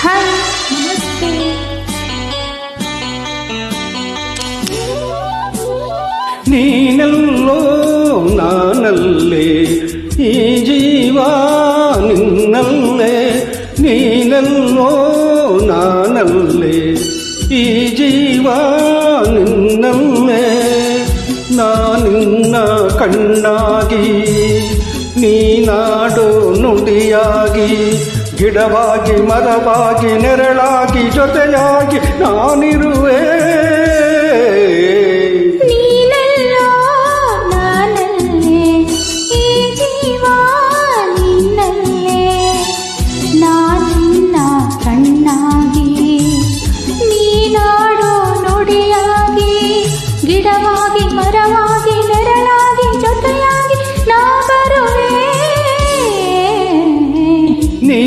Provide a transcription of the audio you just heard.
Hi ನಮಸ್ತೆ. ನೀನೆಲ್ಲೋ ನಾನಲ್ಲೇ, ಈ ಜೀವ ನಿನ್ನಲ್ಲೇ. ನೀನೆಲ್ಲೋ ನಾನಲ್ಲೇ, ಈ ಜೀವ ನಿನ್ನಲ್ಲೇ. ನಾನಿನ್ನ ಕಣ್ಣಾಗಿ, ನೀನಾಡೋ ನುಡಿಯಾಗಿ, ಗಿಡವಾಗಿ ಮರವಾಗಿ ನೆರಳಾಗಿ ಜೊತೆಯಾಗಿ ನಾನಿರುವೆ.